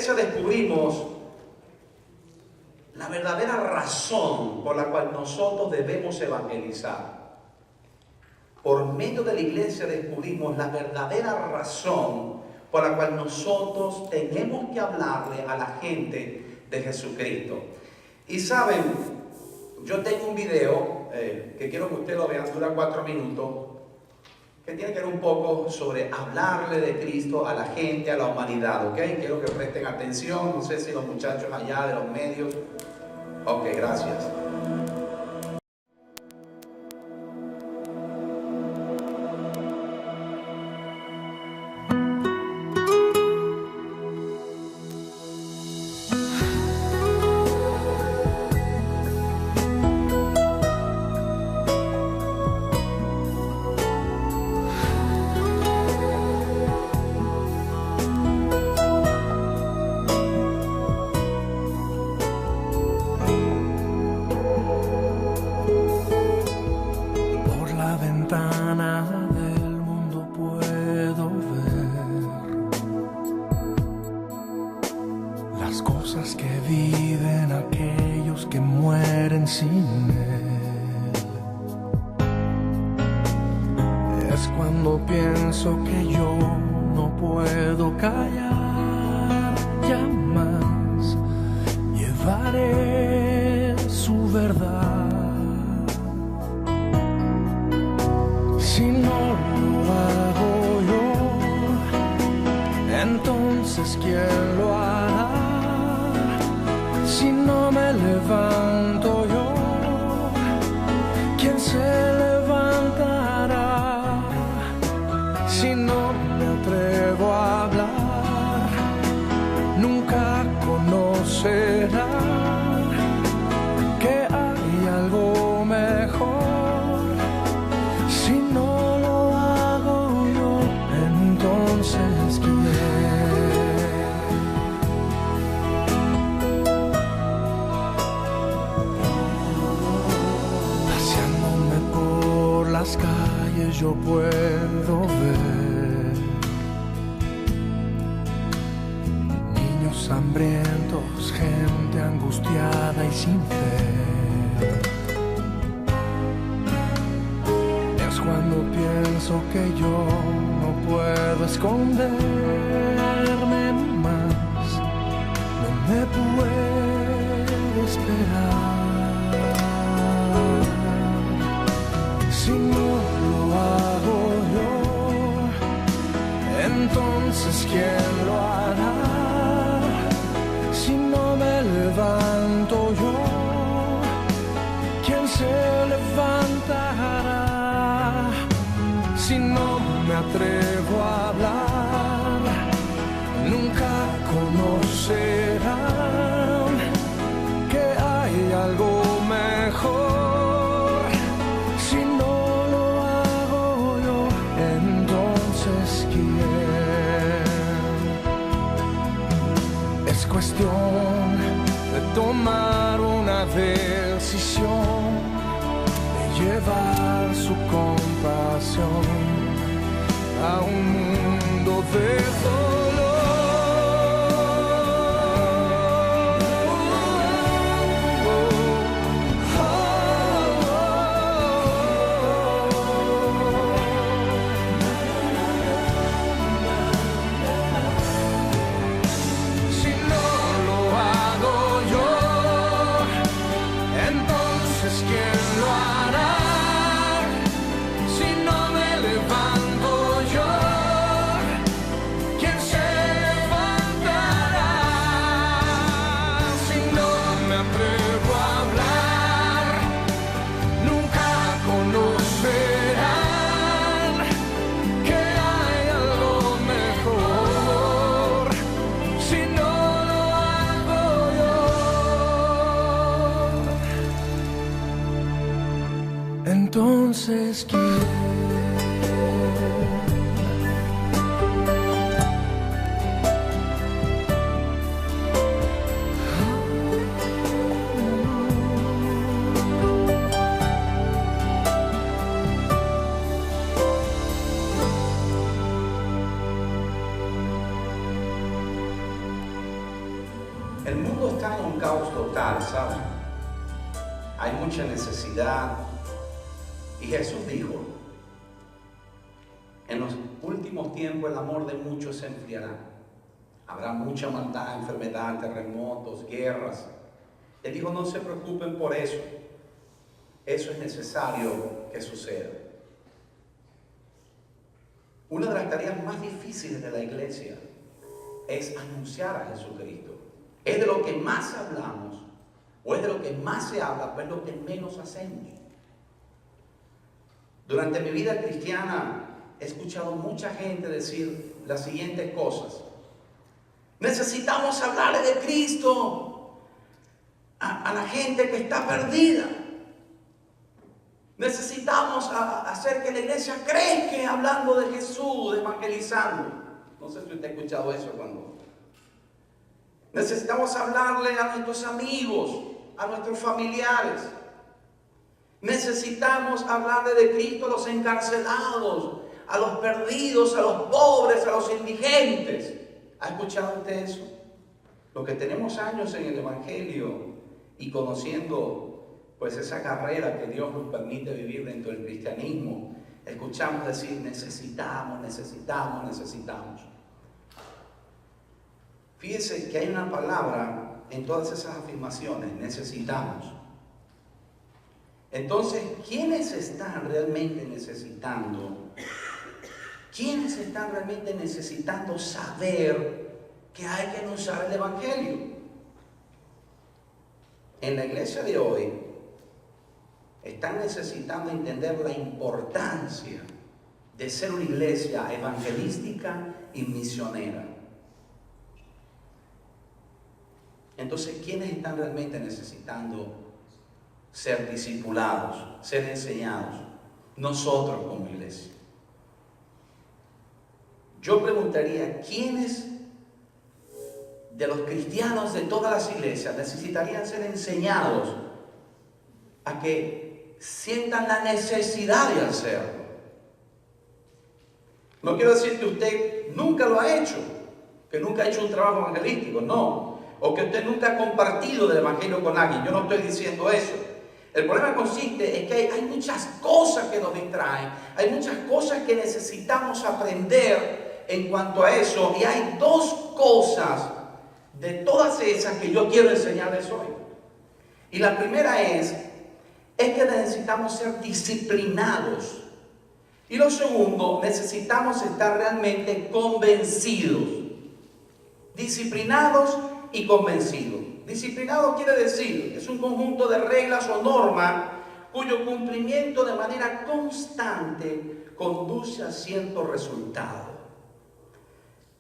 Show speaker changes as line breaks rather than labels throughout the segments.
iglesia descubrimos la verdadera razón por la cual nosotros debemos evangelizar. Por medio de la iglesia descubrimos la verdadera razón por la cual nosotros tenemos que hablarle a la gente de Jesucristo. Y saben, yo tengo un video que quiero que ustedes lo vean, dura 4 minutos, que tiene que ver un poco sobre hablarle de Cristo a la gente, a la humanidad, ¿ok? Quiero que presten atención, no sé si los muchachos allá de los medios. Ok, gracias.
Yo puedo ver niños hambrientos, gente angustiada y sin fe. Es cuando pienso que yo no puedo esconderme más, no me puedo esperar. Si no hago yo, entonces ¿quién lo hará? Si no me levanto yo, ¿quién se levantará? Si no me atrevo a hablar, nunca conocerán que hay algo mejor. Es cuestión de tomar una decisión, de llevar su compasión a un mundo de dolor. Entonces ¿quién?
El mundo está en un caos total, ¿saben? Hay mucha necesidad. Y Jesús dijo, en los últimos tiempos el amor de muchos se enfriará. Habrá mucha maldad, enfermedad, terremotos, guerras. Él dijo, no se preocupen por eso. Eso es necesario que suceda. Una de las tareas más difíciles de la iglesia es anunciar a Jesucristo. Es de lo que más hablamos, o es de lo que más se habla, pues es lo que menos hacemos. Durante mi vida cristiana he escuchado mucha gente decir las siguientes cosas. Necesitamos hablarle de Cristo a la gente que está perdida. Necesitamos hacer que la iglesia crezca hablando de Jesús, evangelizando. No sé si usted ha escuchado eso cuando. Necesitamos hablarle a nuestros amigos, a nuestros familiares. Necesitamos hablarle de Cristo a los encarcelados, a los perdidos, a los pobres, a los indigentes. ¿Ha escuchado usted eso? Los que tenemos años en el Evangelio y conociendo pues esa carrera que Dios nos permite vivir dentro del cristianismo, escuchamos decir necesitamos. Fíjese que hay una palabra en todas esas afirmaciones, necesitamos. Entonces, ¿quiénes están realmente necesitando? ¿Quiénes están realmente necesitando saber que hay que anunciar el Evangelio? En la iglesia de hoy están necesitando entender la importancia de ser una iglesia evangelística y misionera. Entonces, ¿quiénes están realmente necesitando ser discipulados, ser enseñados? Nosotros como iglesia. Yo preguntaría, ¿quiénes de los cristianos de todas las iglesias necesitarían ser enseñados a que sientan la necesidad de hacerlo? No quiero decir que usted nunca lo ha hecho, que nunca ha hecho un trabajo evangelístico, no. O que usted nunca ha compartido del evangelio con alguien. Yo no estoy diciendo eso. El problema consiste en que hay muchas cosas que nos distraen. Hay muchas cosas que necesitamos aprender en cuanto a eso. Y hay dos cosas de todas esas que yo quiero enseñarles hoy. Y la primera es que necesitamos ser disciplinados. Y lo segundo, necesitamos estar realmente convencidos. Disciplinados y convencido. Disciplinado quiere decir, es un conjunto de reglas o normas cuyo cumplimiento de manera constante conduce a cierto resultado.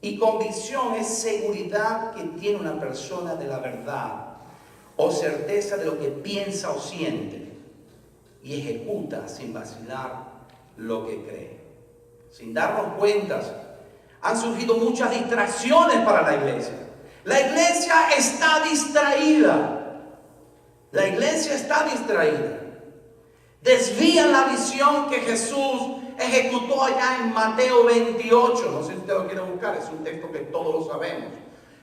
Y convicción es seguridad que tiene una persona de la verdad o certeza de lo que piensa o siente y ejecuta sin vacilar lo que cree. Sin darnos cuentas, han surgido muchas distracciones para la iglesia. La iglesia está distraída. La iglesia está distraída. Desvían la visión que Jesús ejecutó allá en Mateo 28. No sé si usted lo quiere buscar, es un texto que todos lo sabemos.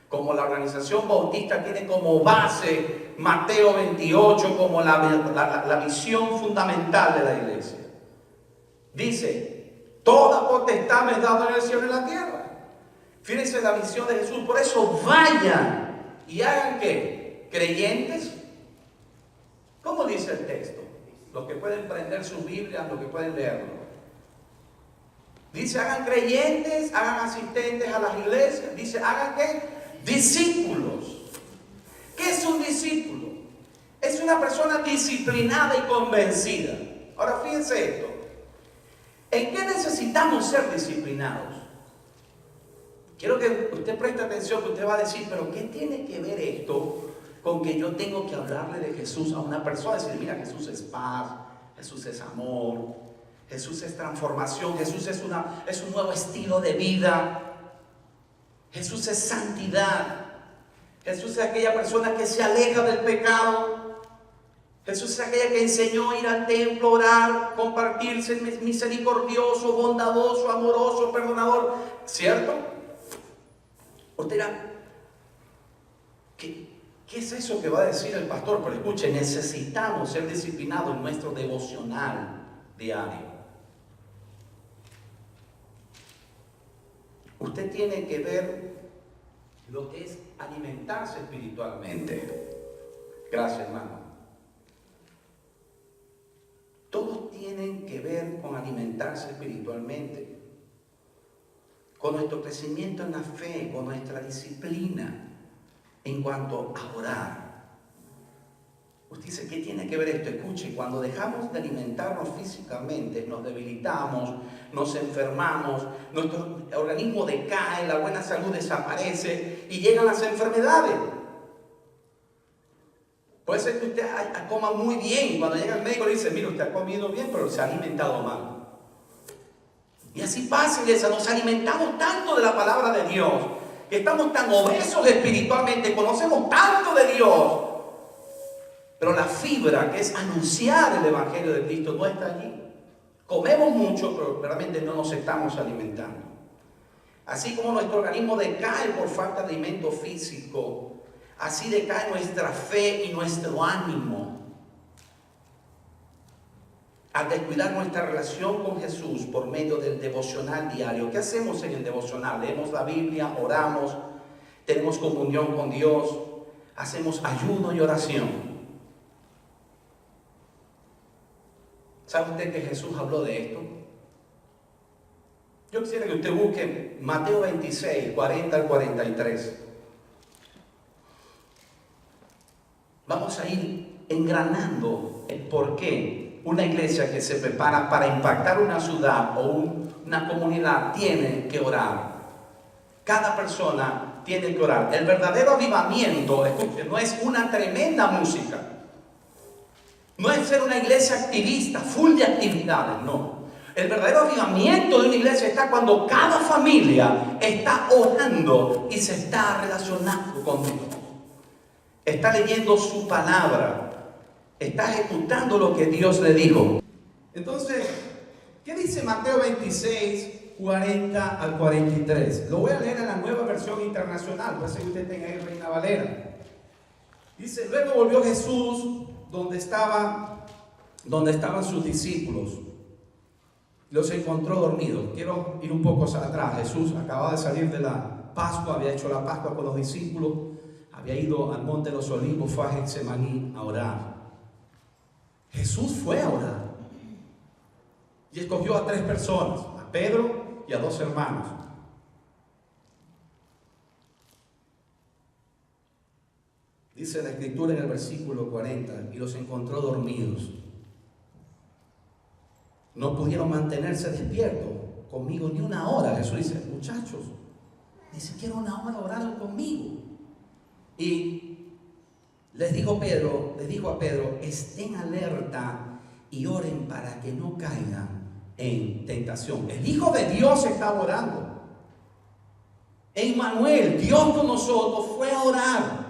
Como la organización bautista tiene como base Mateo 28 como la visión fundamental de la iglesia. Dice, toda potestad me es dada en el cielo y en la tierra. Fíjense la visión de Jesús. Por eso vayan y hagan ¿qué? Creyentes. ¿Cómo dice el texto? Los que pueden prender sus Biblias, los que pueden leerlo. Dice, hagan creyentes, hagan asistentes a las iglesias. Dice, hagan ¿qué? Discípulos. ¿Qué es un discípulo? Es una persona disciplinada y convencida. Ahora fíjense esto. ¿En qué necesitamos ser disciplinados? Quiero que usted preste atención, que usted va a decir, pero ¿qué tiene que ver esto con que yo tengo que hablarle de Jesús a una persona? Decir, mira, Jesús es paz, Jesús es amor, Jesús es transformación, Jesús es un nuevo estilo de vida, Jesús es santidad, Jesús es aquella persona que se aleja del pecado, Jesús es aquella que enseñó a ir al templo, orar, compartirse, misericordioso, bondadoso, amoroso, perdonador, ¿cierto? Usted dirá, ¿Qué es eso que va a decir el pastor? Pero escuche, necesitamos ser disciplinados en nuestro devocional diario. Usted tiene que ver lo que es alimentarse espiritualmente. Gracias, hermano. Todos tienen que ver con alimentarse espiritualmente, con nuestro crecimiento en la fe, con nuestra disciplina en cuanto a orar. Usted dice, ¿qué tiene que ver esto? Escuche, cuando dejamos de alimentarnos físicamente, nos debilitamos, nos enfermamos, nuestro organismo decae, la buena salud desaparece y llegan las enfermedades. Puede ser que usted coma muy bien y cuando llega el médico le dice, mire, usted ha comido bien, pero se ha alimentado mal. Y así pasa, iglesia, nos alimentamos tanto de la palabra de Dios, que estamos tan obesos espiritualmente, conocemos tanto de Dios, pero la fibra que es anunciar el Evangelio de Cristo no está allí. Comemos mucho, pero realmente no nos estamos alimentando. Así como nuestro organismo decae por falta de alimento físico, así decae nuestra fe y nuestro ánimo. Al descuidar nuestra relación con Jesús por medio del devocional diario. ¿Qué hacemos en el devocional? Leemos la Biblia, oramos, tenemos comunión con Dios, hacemos ayuno y oración. ¿Sabe usted que Jesús habló de esto? Yo quisiera que usted busque Mateo 26, 40 al 43. Vamos a ir engranando el por qué una iglesia que se prepara para impactar una ciudad o una comunidad tiene que orar. Cada persona tiene que orar. El verdadero avivamiento, escuchen, no es una tremenda música. No es ser una iglesia activista, full de actividades, no. El verdadero avivamiento de una iglesia está cuando cada familia está orando y se está relacionando con Dios. Está leyendo su palabra. Está ejecutando lo que Dios le dijo. Entonces, ¿qué dice Mateo 26, 40 al 43? Lo voy a leer en la Nueva Versión Internacional, puede ser que usted tenga ahí Reina Valera. Dice, luego volvió Jesús donde estaban sus discípulos. Los encontró dormidos. Quiero ir un poco atrás. Jesús acababa de salir de la Pascua, había hecho la Pascua con los discípulos, había ido al Monte de los Olivos, fue a Getsemaní a orar. Jesús fue a orar y escogió a 3 personas, a Pedro y a 2 hermanos. Dice la Escritura en el versículo 40, y los encontró dormidos. No pudieron mantenerse despiertos conmigo ni una hora. Jesús dice, muchachos, ni siquiera una hora oraron conmigo. Y les dijo a Pedro, estén alerta y oren para que no caigan en tentación. El Hijo de Dios estaba orando. Emmanuel, Dios con nosotros, fue a orar.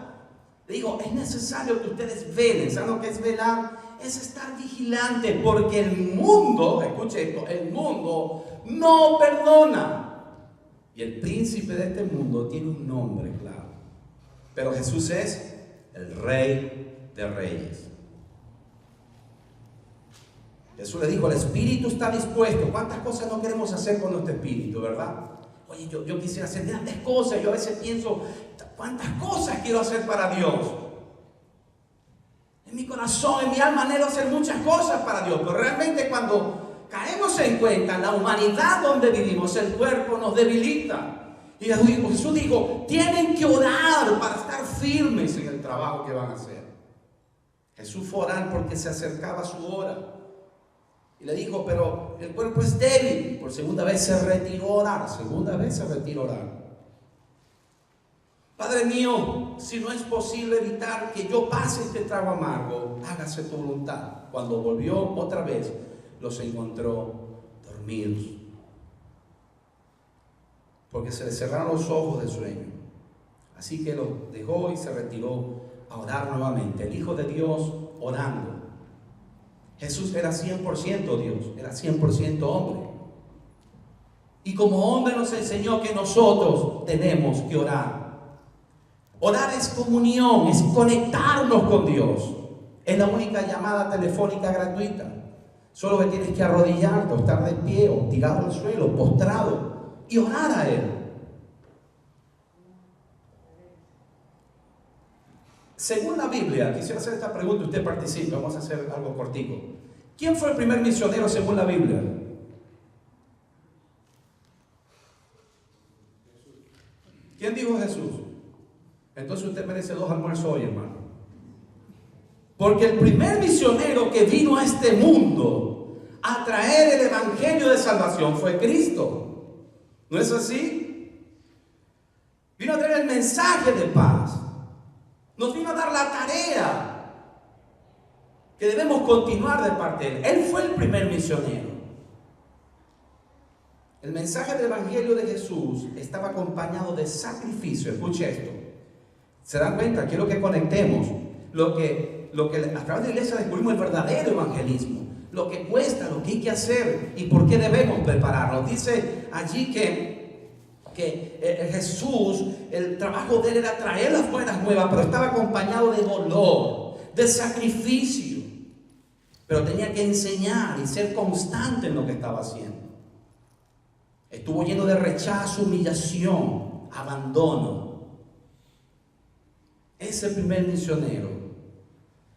Le digo, es necesario que ustedes velen. ¿Saben lo que es velar? Es estar vigilante, porque el mundo, escuche esto, el mundo no perdona. Y el príncipe de este mundo tiene un nombre, claro. Pero Jesús es el Rey de Reyes. Jesús le dijo, el espíritu está dispuesto. ¿Cuántas cosas no queremos hacer con nuestro espíritu, verdad? Oye, yo quisiera hacer grandes cosas. Yo a veces pienso, ¿cuántas cosas quiero hacer para Dios? En mi corazón, en mi alma anhelo hacer muchas cosas para Dios. Pero realmente cuando caemos en cuenta la humanidad donde vivimos, el cuerpo nos debilita. Y Jesús dijo, tienen que orar para estar firmes en el trabajo que van a hacer. Jesús fue a orar porque se acercaba su hora. Y le dijo, pero el cuerpo es débil. Por segunda vez se retiró a orar. Padre mío, si no es posible evitar que yo pase este trago amargo, hágase tu voluntad. Cuando volvió otra vez, los encontró dormidos, porque se les cerraron los ojos de sueño. Así que los dejó y se retiró a orar nuevamente. El Hijo de Dios orando. Jesús era 100% Dios, era 100% hombre. Y como hombre nos enseñó que nosotros tenemos que orar. Orar es comunión, es conectarnos con Dios. Es la única llamada telefónica gratuita. Solo que tienes que arrodillarte, o estar de pie, o tirado al suelo, postrado, y orar a Él. Según la Biblia, quisiera hacer esta pregunta, usted participe, vamos a hacer algo cortico. ¿Quién fue el primer misionero según la Biblia? ¿Quién dijo Jesús? Entonces usted merece 2 almuerzos hoy, hermano. Porque el primer misionero que vino a este mundo a traer el evangelio de salvación fue Cristo. ¿No es así? Vino a traer el mensaje de paz. Nos vino a dar la tarea que debemos continuar de parte de Él. Él fue el primer misionero. El mensaje del evangelio de Jesús estaba acompañado de sacrificio. Escuche esto. ¿Se dan cuenta? Quiero que conectemos lo que a través de la iglesia descubrimos el verdadero evangelismo, lo que cuesta, lo que hay que hacer y por qué debemos prepararnos. Dice allí que Jesús, el trabajo de Él era traer las buenas nuevas, pero estaba acompañado de dolor, de sacrificio, pero tenía que enseñar y ser constante en lo que estaba haciendo. Estuvo lleno de rechazo, humillación, abandono. Ese primer misionero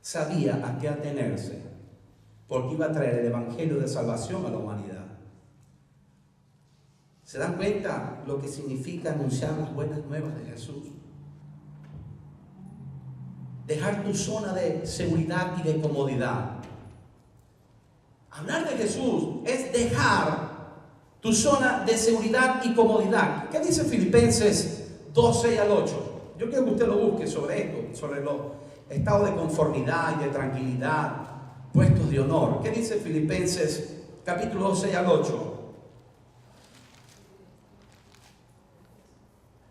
sabía a qué atenerse, porque iba a traer el evangelio de salvación a la humanidad. ¿Se dan cuenta lo que significa anunciar las buenas nuevas de Jesús? Dejar tu zona de seguridad y de comodidad. Hablar de Jesús es dejar tu zona de seguridad y comodidad. ¿Qué dice Filipenses 2, 6 al 8? Yo quiero que usted lo busque sobre esto, sobre los estados de conformidad y de tranquilidad, puestos de honor. ¿Qué dice Filipenses capítulo 2, 6 al 8?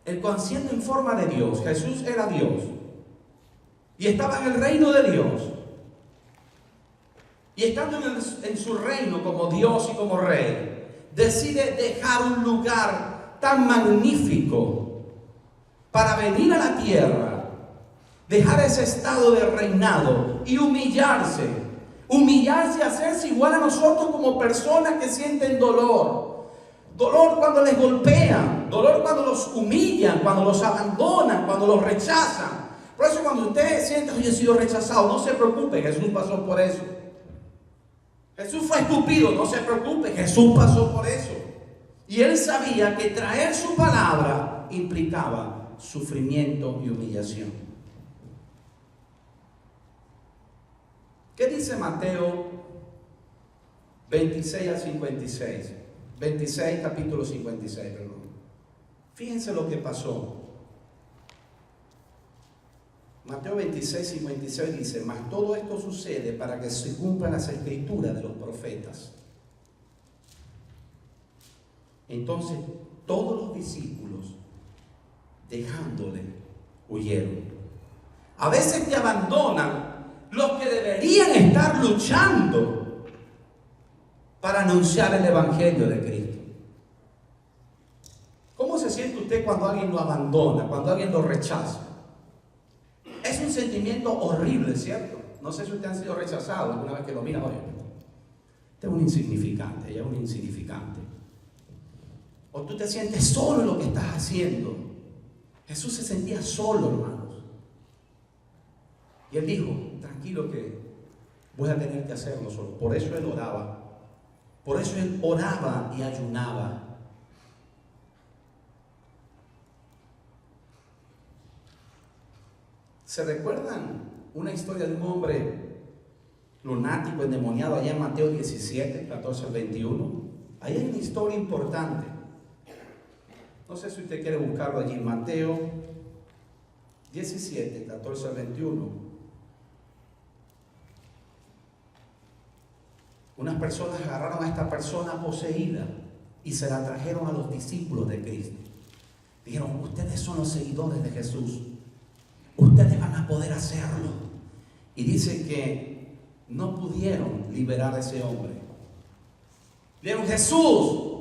El cual siendo en forma de Dios, Jesús era Dios y estaba en el reino de Dios, y estando en su reino como Dios y como Rey, decide dejar un lugar tan magnífico para venir a la tierra, dejar ese estado de reinado y humillarse a hacerse igual a nosotros como personas que sienten dolor cuando les golpean, dolor cuando los humillan, cuando los abandonan, cuando los rechazan. Por eso cuando usted siente que he sido rechazado, no se preocupe, Jesús pasó por eso. Jesús fue escupido, no se preocupe, Jesús pasó por eso. Y Él sabía que traer su palabra implicaba sufrimiento y humillación. ¿Qué dice Mateo 26 al 56? 26, capítulo 56, perdón. Fíjense lo que pasó. Mateo 26, 56 dice: mas todo esto sucede para que se cumplan las escrituras de los profetas. Entonces todos los discípulos, dejándole, huyeron. A veces te abandonan los que deberían estar luchando para anunciar el evangelio de Cristo. ¿Cómo se siente usted cuando alguien lo abandona, cuando alguien lo rechaza? Es un sentimiento horrible, ¿cierto? No sé si usted ha sido rechazado alguna vez que lo mira, oye, usted es un insignificante, ella es un insignificante. O tú te sientes solo en lo que estás haciendo. Jesús se sentía solo, hermanos. Y Él dijo: tranquilo que voy a tener que hacerlo solo. Por eso Él oraba. Por eso Él oraba y ayunaba. ¿Se recuerdan una historia de un hombre lunático, endemoniado, allá en Mateo 17, 14 al 21? Ahí hay una historia importante. No sé si usted quiere buscarlo allí, Mateo 17, 14 al 21. Unas personas agarraron a esta persona poseída y se la trajeron a los discípulos de Cristo. Dijeron: ustedes son los seguidores de Jesús, ustedes van a poder hacerlo. Y dice que no pudieron liberar a ese hombre. Dijeron: Jesús,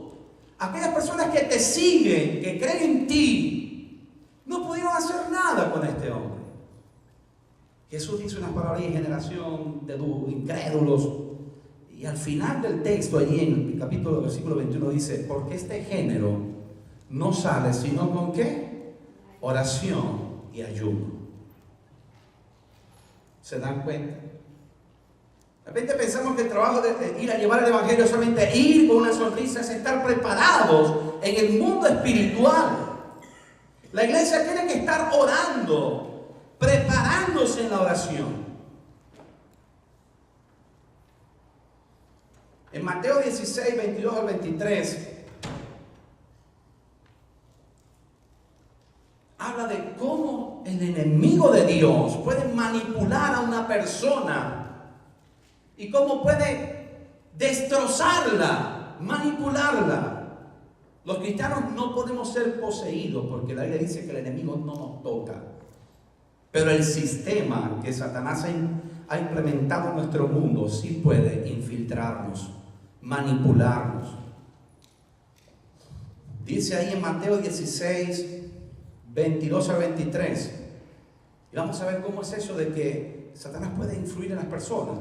aquellas personas que te siguen, que creen en ti, no pudieron hacer nada con este hombre. Jesús dice unas palabras y generación de incrédulos. Y al final del texto, allí en el capítulo, versículo 21, dice, porque este género no sale sino con ¿qué? Oración y ayuno. ¿Se dan cuenta? De repente pensamos que el trabajo de ir a llevar el evangelio es solamente ir con una sonrisa, es estar preparados en el mundo espiritual. La iglesia tiene que estar orando, preparándose en la oración. En Mateo 16, 22 al 23, habla de cómo el enemigo de Dios puede manipular a una persona y cómo puede destrozarla, manipularla. Los cristianos no podemos ser poseídos porque la Biblia dice que el enemigo no nos toca. Pero el sistema que Satanás ha implementado en nuestro mundo sí puede infiltrarnos, manipularnos. Dice ahí en Mateo 16, 22 al 23. Y vamos a ver cómo es eso de que Satanás puede influir en las personas.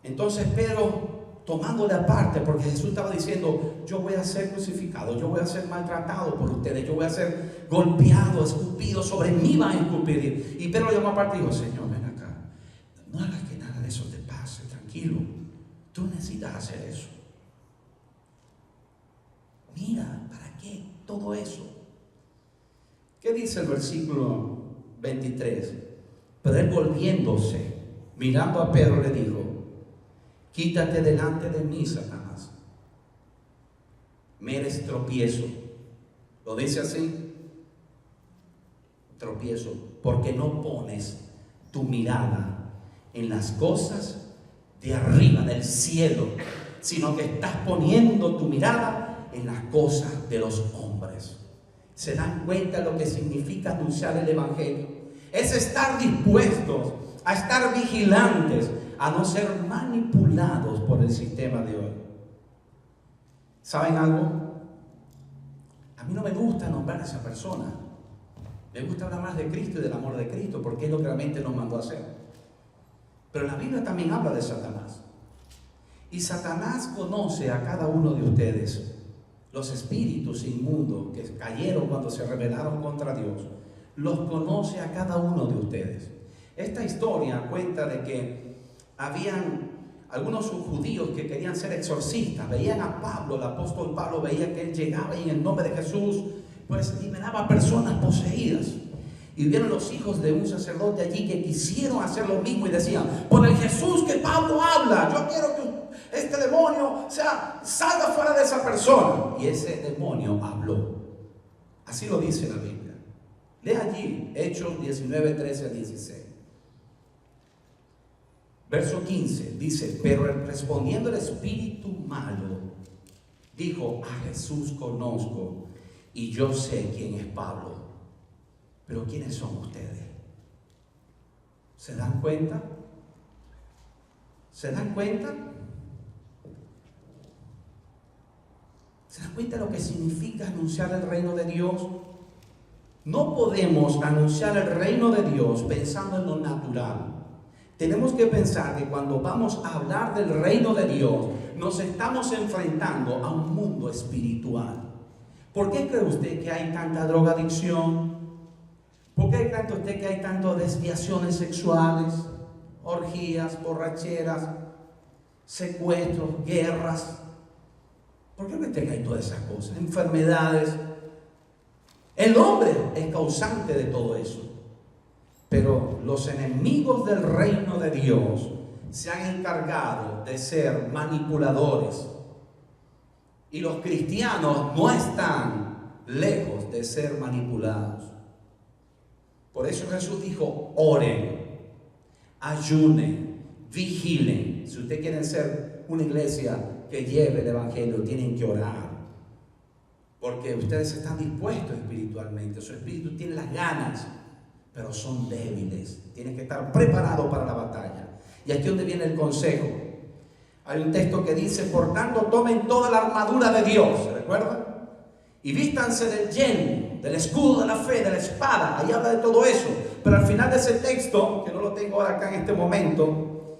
Entonces Pedro, tomándole aparte, porque Jesús estaba diciendo, yo voy a ser crucificado, yo voy a ser maltratado por ustedes, yo voy a ser golpeado, escupido, sobre mí van a escupir. Y Pedro lo llamó aparte y dijo, Señor, ven acá, no hagas que nada de eso te pase, tranquilo, tú necesitas hacer eso. Mira, ¿para qué todo eso? ¿Qué dice el versículo 23? Pero él volviéndose, mirando a Pedro, le dijo, quítate delante de mí, Satanás. Me eres tropiezo. ¿Lo dice así? Tropiezo. Porque no pones tu mirada en las cosas de arriba, del cielo, sino que estás poniendo tu mirada en las cosas de los hombres. ¿Se dan cuenta lo que significa anunciar el evangelio? Es estar dispuestos a estar vigilantes, a no ser manipulados por el sistema de hoy. ¿Saben algo? A mí no me gusta nombrar a esa persona. Me gusta hablar más de Cristo y del amor de Cristo, porque es lo que realmente nos mandó a hacer. Pero la Biblia también habla de Satanás. Y Satanás conoce a cada uno de ustedes. Los espíritus inmundos que cayeron cuando se rebelaron contra Dios, los conoce a cada uno de ustedes. Esta historia cuenta de que habían algunos judíos que querían ser exorcistas, veían a Pablo, el apóstol Pablo veía que él llegaba y en el nombre de Jesús pues liberaba a personas poseídas. Y vieron los hijos de un sacerdote allí que quisieron hacer lo mismo y decían, por el Jesús que Pablo habla, yo quiero que este demonio salga fuera de esa persona. Y ese demonio habló. Así lo dice la Biblia. Lee allí Hechos 19, 13 a 16. Verso 15 dice, pero respondiendo el espíritu malo, dijo, a Jesús conozco y yo sé quién es Pablo, pero ¿quiénes son ustedes? ¿Se dan cuenta? ¿Se dan cuenta? ¿Se dan cuenta de lo que significa anunciar el reino de Dios? No podemos anunciar el reino de Dios pensando en lo natural. Tenemos que pensar que cuando vamos a hablar del reino de Dios, nos estamos enfrentando a un mundo espiritual. ¿Por qué cree usted que hay tanta drogadicción? ¿Por qué cree usted que hay tantas desviaciones sexuales, orgías, borracheras, secuestros, guerras? ¿Por qué cree usted que hay todas esas cosas? Enfermedades. El hombre es causante de todo eso. Pero los enemigos del reino de Dios se han encargado de ser manipuladores. Y los cristianos no están lejos de ser manipulados. Por eso Jesús dijo, oren, ayunen, vigilen. Si ustedes quieren ser una iglesia que lleve el evangelio, tienen que orar. Porque ustedes están dispuestos espiritualmente. Su espíritu tiene las ganas, pero son débiles. Tienen que estar preparados para la batalla. Y aquí es donde viene el consejo. Hay un texto que dice, por tanto, tomen toda la armadura de Dios, ¿se recuerdan? Y vístanse del yelmo del escudo de la fe, de la espada. Ahí habla de todo eso. Pero al final de ese texto, que no lo tengo ahora acá en este momento,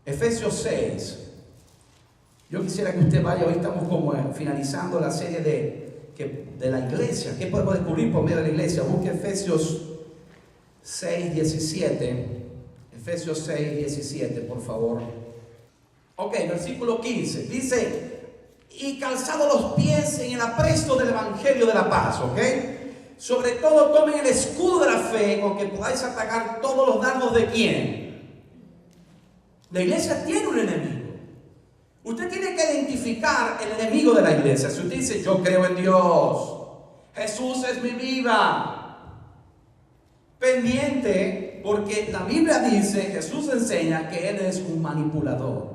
Efesios 6. Yo quisiera que usted vaya, hoy estamos como finalizando la serie de la iglesia. ¿Qué podemos descubrir por medio de la iglesia? Busque Efesios 6, 17. Efesios 6, 17, por favor. Ok, versículo 15. Dice, y calzado los pies en el apresto del evangelio de la paz, ok. Sobre todo tomen el escudo de la fe con que podáis atacar todos los dardos de ¿quién? La iglesia tiene un enemigo. Usted tiene que identificar el enemigo de la iglesia. Si usted dice, yo creo en Dios, Jesús es mi vida, pendiente, porque la Biblia dice, Jesús enseña que Él es un manipulador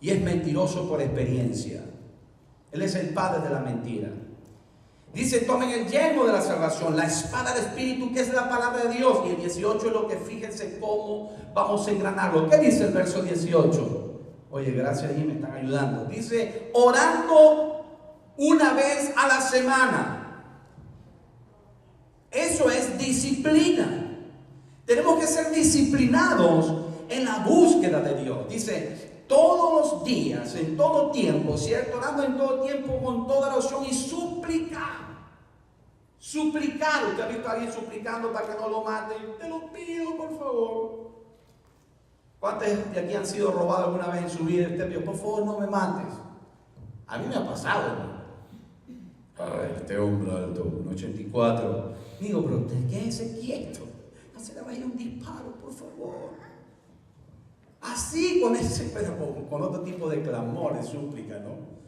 y es mentiroso por experiencia. Él es el padre de la mentira. Dice, tomen el yelmo de la salvación, la espada del Espíritu, que es la palabra de Dios. Y el 18 es lo que, fíjense cómo vamos a engranarlo. ¿Qué dice el verso 18? Oye, gracias, ahí me están ayudando. Dice, orando una vez a la semana. Eso es disciplina. Tenemos que ser disciplinados en la búsqueda de Dios. Dice, todos los días, en todo tiempo, ¿cierto? Orando en todo tiempo con toda oración y suplicar. Suplicar. ¿Usted ha visto a alguien suplicando para que no lo maten? Te lo pido, por favor. ¿Cuántos de aquí han sido robados alguna vez en su vida? Usted dijo, por favor, no me mates. A mí me ha pasado, ¿no? Ay, este hombre alto, un 84. Digo, pero quédese quieto. No se le vaya un disparo, por favor. Así, pero con otro tipo de clamor, de súplica, ¿no?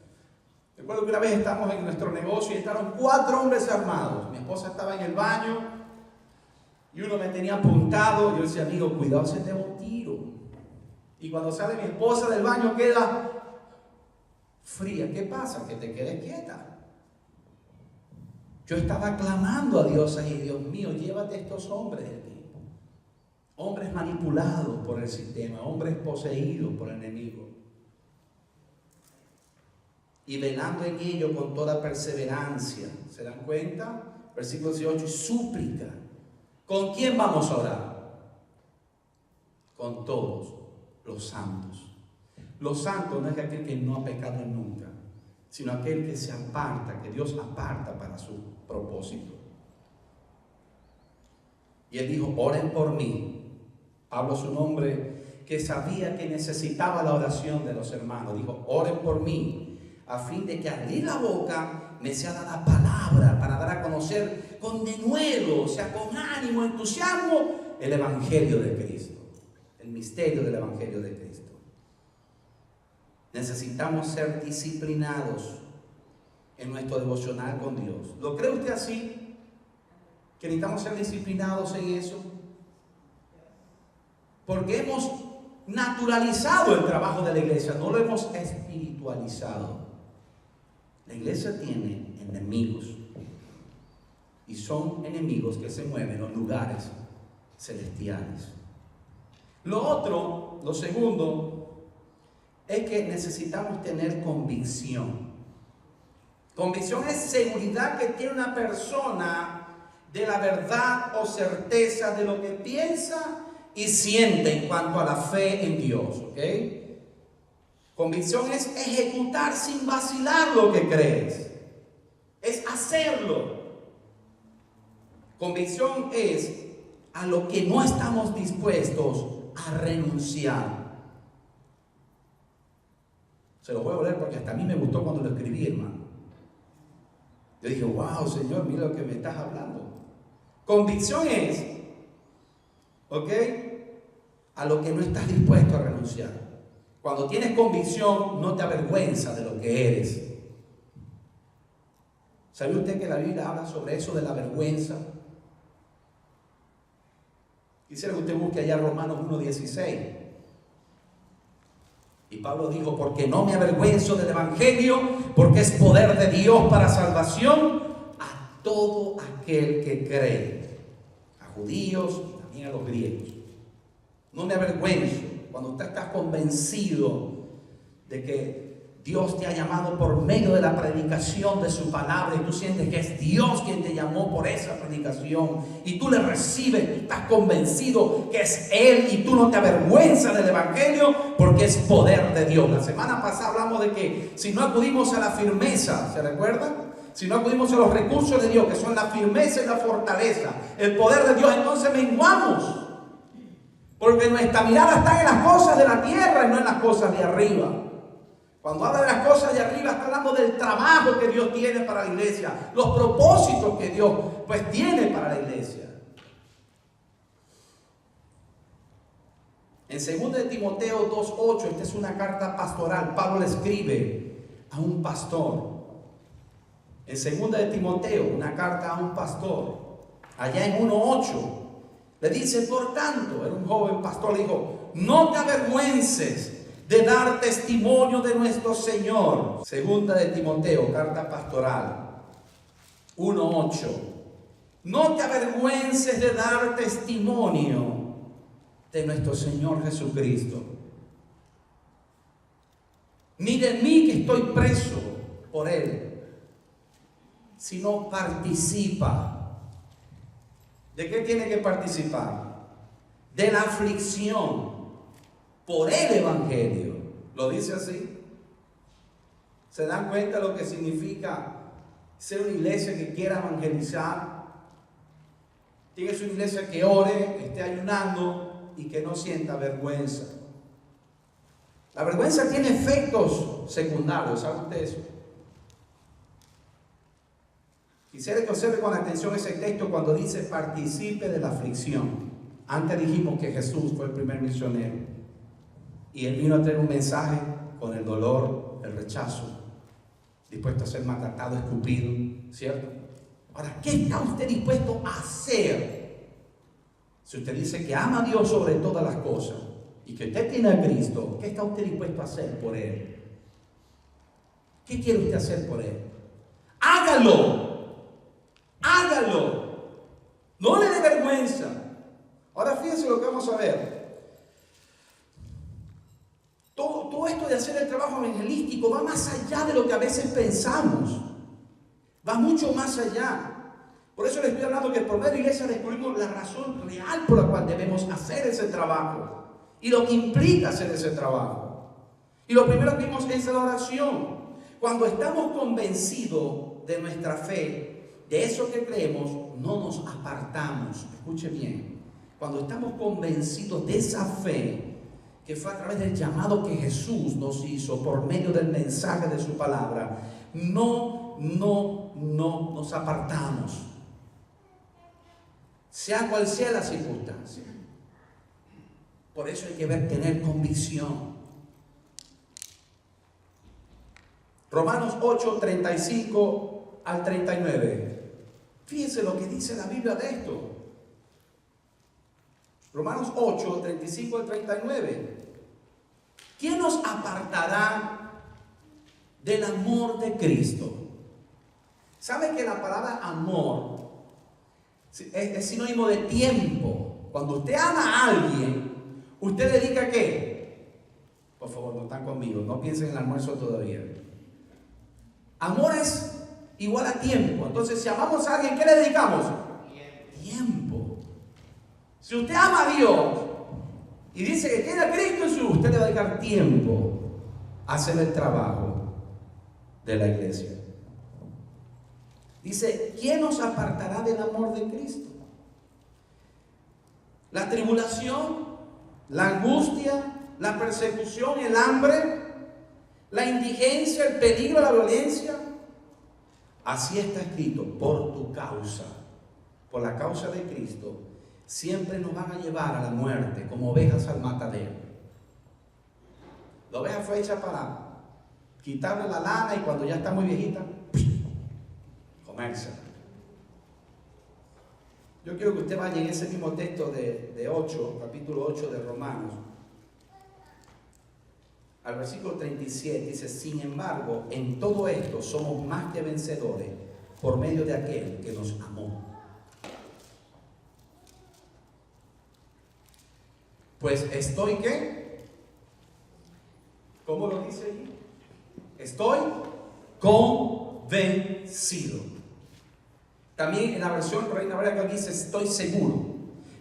Recuerdo que una vez estamos en nuestro negocio y estaban 4 hombres armados. Mi esposa estaba en el baño y uno me tenía apuntado. Yo decía, amigo, cuidado, se te va un tiro. Y cuando sale mi esposa del baño queda fría. ¿Qué pasa? Que te quedes quieta. Yo estaba clamando a Dios ahí, Dios mío, llévate estos hombres de aquí. Hombres manipulados por el sistema, hombres poseídos por el enemigo. Y velando en ello con toda perseverancia. ¿Se dan cuenta? Versículo 18, súplica. ¿Con quién vamos a orar? Con todos los santos. Los santos no es aquel que no ha pecado nunca, sino aquel que se aparta, que Dios aparta para su propósito. Y él dijo, oren por mí. Pablo, su nombre, que sabía que necesitaba la oración de los hermanos, dijo, oren por mí, a fin de que abrir la boca me sea dada palabra para dar a conocer con denuedo, o sea, con ánimo, entusiasmo, el evangelio de Cristo, el misterio del evangelio de Cristo. Necesitamos ser disciplinados en nuestro devocional con Dios. ¿Lo cree usted así? ¿Que necesitamos ser disciplinados en eso? Porque hemos naturalizado el trabajo de la iglesia, no lo hemos espiritualizado. La iglesia tiene enemigos y son enemigos que se mueven en los lugares celestiales. Lo segundo, es que necesitamos tener convicción. Convicción es seguridad que tiene una persona de la verdad o certeza de lo que piensa y siente en cuanto a la fe en Dios, ¿ok? Convicción es ejecutar sin vacilar lo que crees, es hacerlo. Convicción es a lo que no estamos dispuestos a renunciar. Se lo voy a leer porque hasta a mí me gustó cuando lo escribí, hermano. Yo dije, wow, Señor, mira lo que me estás hablando. Convicción es, ¿ok?, a lo que no estás dispuesto a renunciar. Cuando tienes convicción, no te avergüenzas de lo que eres. ¿Sabe usted que la Biblia habla sobre eso de la vergüenza? Quisiera que usted busque allá Romanos 1:16. Y Pablo dijo, porque no me avergüenzo del evangelio, porque es poder de Dios para salvación a todo aquel que cree, a judíos y también a los griegos. No me avergüenzo cuando usted está convencido de que Dios te ha llamado por medio de la predicación de su palabra y tú sientes que es Dios quien te llamó por esa predicación y tú le recibes, tú estás convencido que es Él y tú no te avergüenzas del evangelio porque es poder de Dios. La semana pasada hablamos de que si no acudimos a la firmeza, ¿se recuerdan? Si no acudimos a los recursos de Dios, que son la firmeza y la fortaleza, el poder de Dios, entonces menguamos. Porque nuestra mirada está en las cosas de la tierra y no en las cosas de arriba. Cuando habla de las cosas de arriba, está hablando del trabajo que Dios tiene para la iglesia, los propósitos que Dios pues tiene para la iglesia. En 2 de Timoteo 2:8, esta es una carta pastoral. Pablo le escribe a un pastor. En 2 de Timoteo, una carta a un pastor, allá en 1:8, le dice, por tanto, era un joven pastor, le dijo, no te avergüences de dar testimonio de nuestro Señor. 2 de Timoteo, carta pastoral, 1:8. No te avergüences de dar testimonio de nuestro Señor Jesucristo, ni de mí que estoy preso por Él, sino participa. ¿De qué tiene que participar? De la aflicción por el evangelio. ¿Lo dice así? ¿Se dan cuenta lo que significa ser una iglesia que quiera evangelizar? Tiene que ser una iglesia que ore, que esté ayunando y que no sienta vergüenza. La vergüenza tiene efectos secundarios, ¿sabe usted eso? Quisiera que observe con atención ese texto cuando dice participe de la aflicción. Antes dijimos que Jesús fue el primer misionero y Él vino a traer un mensaje con el dolor, el rechazo, dispuesto a ser maltratado, escupido, ¿cierto? Ahora, ¿qué está usted dispuesto a hacer? Si usted dice que ama a Dios sobre todas las cosas y que usted tiene a Cristo, ¿qué está usted dispuesto a hacer por Él? ¿Qué quiere usted hacer por Él? ¡Hágalo! ¡Hágalo! No le dé vergüenza. Ahora fíjense lo que vamos a ver. Todo esto de hacer el trabajo evangelístico va más allá de lo que a veces pensamos. Va mucho más allá. Por eso les estoy hablando que por medio de la iglesia descubrimos la razón real por la cual debemos hacer ese trabajo y lo que implica hacer ese trabajo. Y lo primero que vimos es la oración. Cuando estamos convencidos de nuestra fe, de eso que creemos, no nos apartamos. Escuche bien. Cuando estamos convencidos de esa fe, que fue a través del llamado que Jesús nos hizo por medio del mensaje de su palabra, no nos apartamos, sea cual sea la circunstancia. Por eso hay que tener convicción. Romanos 8, 35 al 39. Fíjense lo que dice la Biblia de esto. Romanos 8, 35 al 39. ¿Quién nos apartará del amor de Cristo? ¿Sabe que la palabra amor es sinónimo de tiempo? Cuando usted ama a alguien, ¿usted dedica qué? Por favor, no están conmigo, no piensen en el almuerzo todavía. Amor es igual a tiempo. Entonces, si amamos a alguien, ¿qué le dedicamos? Tiempo. Si usted ama a Dios y dice que tiene a Cristo en su, usted le va a dedicar tiempo a hacer el trabajo de la iglesia. Dice, ¿quién nos apartará del amor de Cristo? La tribulación, la angustia, la persecución, el hambre, la indigencia, el peligro, la violencia. Así está escrito, por tu causa, por la causa de Cristo, siempre nos van a llevar a la muerte como ovejas al matadero. La oveja fue hecha para quitarle la lana y cuando ya está muy viejita, comérsela. Yo quiero que usted vaya en ese mismo texto de 8, capítulo 8 de Romanos, al versículo 37, dice, sin embargo, en todo esto somos más que vencedores por medio de aquel que nos amó. Pues estoy, ¿qué? ¿Cómo lo dice allí? Estoy convencido. También en la versión Reina Valera que dice estoy seguro.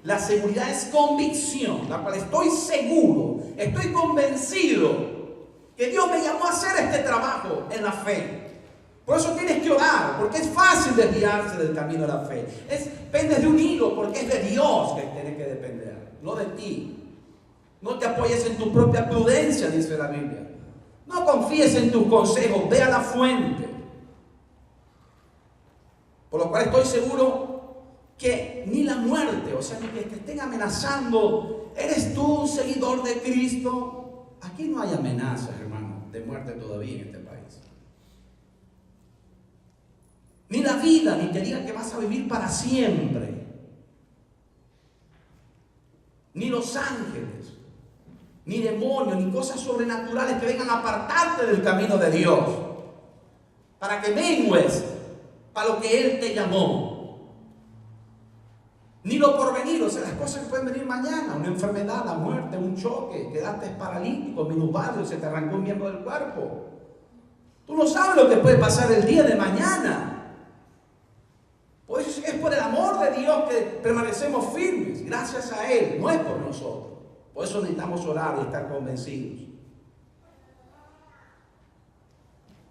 La seguridad es convicción, la cual estoy seguro, estoy convencido que Dios me llamó a hacer este trabajo en la fe. Por eso tienes que orar, porque es fácil desviarse del camino de la fe. Dependes de un hilo, porque es de Dios que tienes que depender, no de ti. No te apoyes en tu propia prudencia, dice la Biblia. No confíes en tus consejos, ve a la fuente. Por lo cual estoy seguro que ni la muerte, o sea, ni que te estén amenazando, ¿eres tú un seguidor de Cristo? Aquí no hay amenazas, hermano, de muerte todavía en este país. Ni la vida, ni te digan que vas a vivir para siempre. Ni los ángeles, ni demonios, ni cosas sobrenaturales que vengan a apartarte del camino de Dios, para que mengues para lo que Él te llamó. Ni lo porvenir, o sea, las cosas que pueden venir mañana, una enfermedad, la muerte, un choque, quedaste paralítico, minusválido, se te arrancó un miembro del cuerpo. Tú no sabes lo que puede pasar el día de mañana. Por eso es por el amor de Dios que permanecemos firmes, gracias a Él, no es por nosotros. Por eso necesitamos orar y estar convencidos.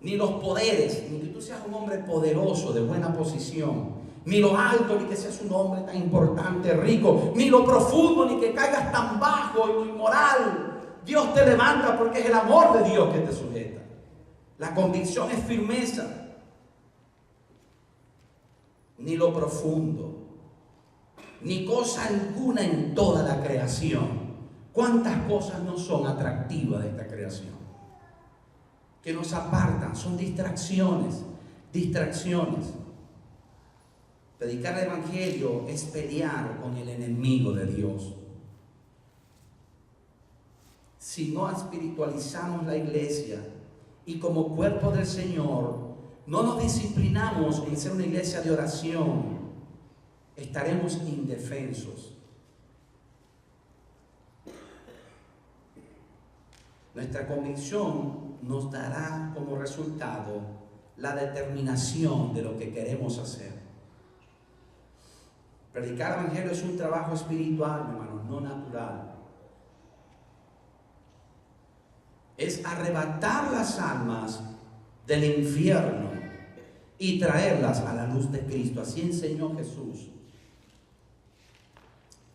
Ni los poderes, ni que tú seas un hombre poderoso, de buena posición, ni lo alto, ni que seas un hombre tan importante, rico, ni lo profundo, ni que caigas tan bajo y lo inmoral. Dios te levanta porque es el amor de Dios que te sujeta. La convicción es firmeza. Ni lo profundo, ni cosa alguna en toda la creación. ¿Cuántas cosas no son atractivas de esta creación? Que nos apartan, son distracciones. Predicar el Evangelio es pelear con el enemigo de Dios. Si no espiritualizamos la iglesia y como cuerpo del Señor no nos disciplinamos en ser una iglesia de oración, estaremos indefensos. Nuestra convicción nos dará como resultado la determinación de lo que queremos hacer. Predicar el Evangelio es un trabajo espiritual, hermanos, no natural. Es arrebatar las almas del infierno y traerlas a la luz de Cristo. Así enseñó Jesús.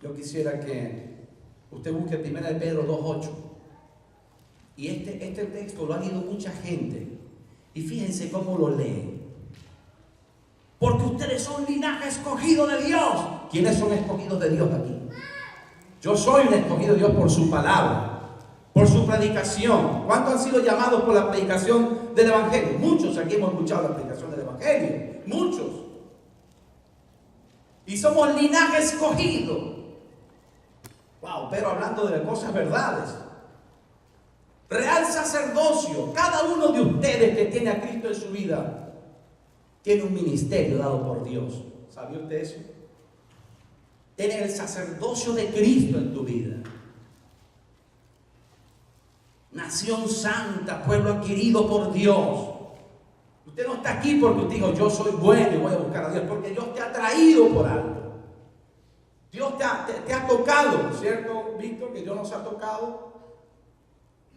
Yo quisiera que usted busque 1 Pedro 2:8. Y este texto lo ha leído mucha gente. Y fíjense cómo lo lee. Porque ustedes son linaje escogido de Dios. ¿Quiénes son escogidos de Dios aquí? Yo soy un escogido de Dios por su palabra, por su predicación. ¿Cuántos han sido llamados por la predicación del Evangelio? Muchos aquí hemos escuchado la predicación del Evangelio. Muchos. Y somos linaje escogido. Wow, pero hablando de cosas verdades. Real sacerdocio. Cada uno de ustedes que tiene a Cristo en su vida tiene un ministerio dado por Dios. ¿Sabía usted eso? Tienes el sacerdocio de Cristo en tu vida. Nación santa, pueblo adquirido por Dios. Usted no está aquí porque usted dijo, yo soy bueno y voy a buscar a Dios, porque Dios te ha traído por algo. Dios te ha tocado, ¿cierto, Víctor? Que Dios nos ha tocado.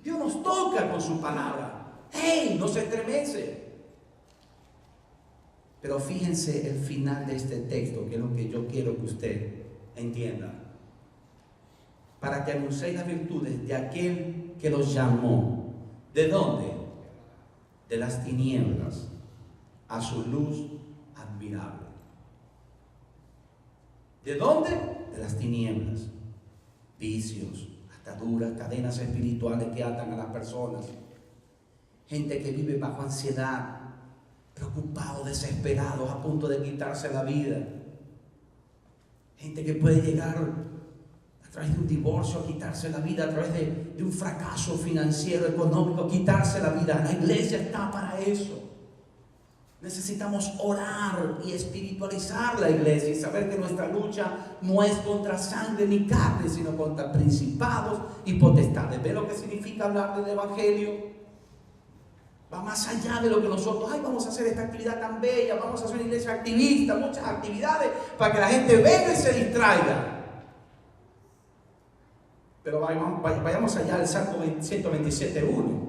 Dios nos toca con su palabra. ¡Hey! Nos estremece. Pero fíjense el final de este texto, que es lo que yo quiero que usted entienda. Para que anunciéis las virtudes de aquel que los llamó. ¿De dónde? De las tinieblas a su luz admirable. ¿De dónde? De las tinieblas. Vicios, ataduras, cadenas espirituales que atan a las personas. Gente que vive bajo ansiedad, preocupados, desesperados, a punto de quitarse la vida. Gente que puede llegar a través de un divorcio a quitarse la vida, a través de un fracaso financiero, económico, a quitarse la vida. La iglesia está para eso. Necesitamos orar y espiritualizar la iglesia y saber que nuestra lucha no es contra sangre ni carne, sino contra principados y potestades. ¿Ve lo que significa hablar del Evangelio? Va más allá de lo que nosotros, vamos a hacer esta actividad tan bella, vamos a hacer una iglesia activista, muchas actividades para que la gente venga y se distraiga. Pero vayamos allá al Salmo 127.1.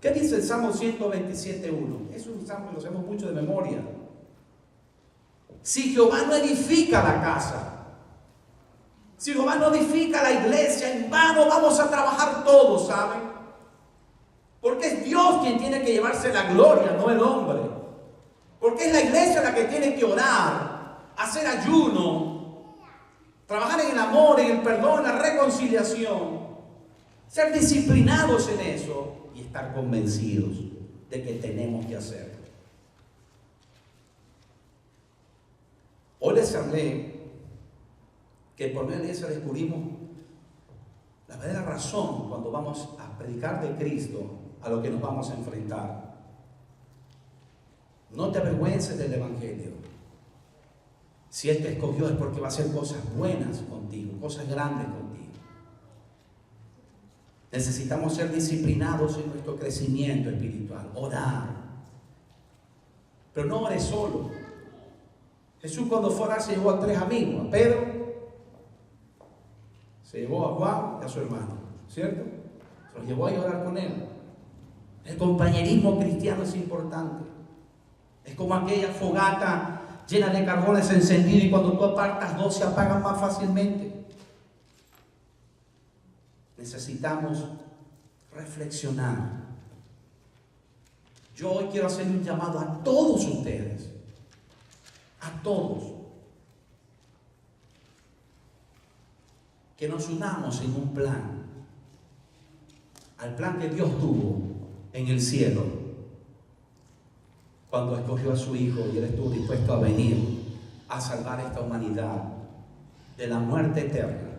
¿Qué dice el Salmo 127.1? Es un salmo que lo sabemos mucho de memoria. Si Jehová no edifica la casa, si Jehová no edifica la iglesia, en vano vamos a trabajar todos, ¿saben? Porque es Dios quien tiene que llevarse la gloria, no el hombre. Porque es la iglesia la que tiene que orar, hacer ayuno, trabajar en el amor, en el perdón, en la reconciliación, ser disciplinados en eso y estar convencidos de que tenemos que hacerlo. Hoy les hablé que por medio de eso descubrimos la verdadera razón cuando vamos a predicar de Cristo a lo que nos vamos a enfrentar. No te avergüences del Evangelio. Si Él te escogió es porque va a hacer cosas buenas contigo, cosas grandes contigo. Necesitamos ser disciplinados en nuestro crecimiento espiritual, orar. Pero no ores solo. Jesús cuando fue a orar se llevó a 3 amigos, a Pedro, se llevó a Juan y a su hermano, ¿cierto? Se los llevó a orar con él. El compañerismo cristiano es importante. Es como aquella fogata llena de carbones encendidos y cuando tú apartas 2 se apagan más fácilmente. Necesitamos reflexionar. Yo hoy quiero hacer un llamado a todos ustedes, a todos, que nos unamos en un plan, al plan que Dios tuvo en el cielo, cuando escogió a su Hijo y Él estuvo dispuesto a venir a salvar esta humanidad de la muerte eterna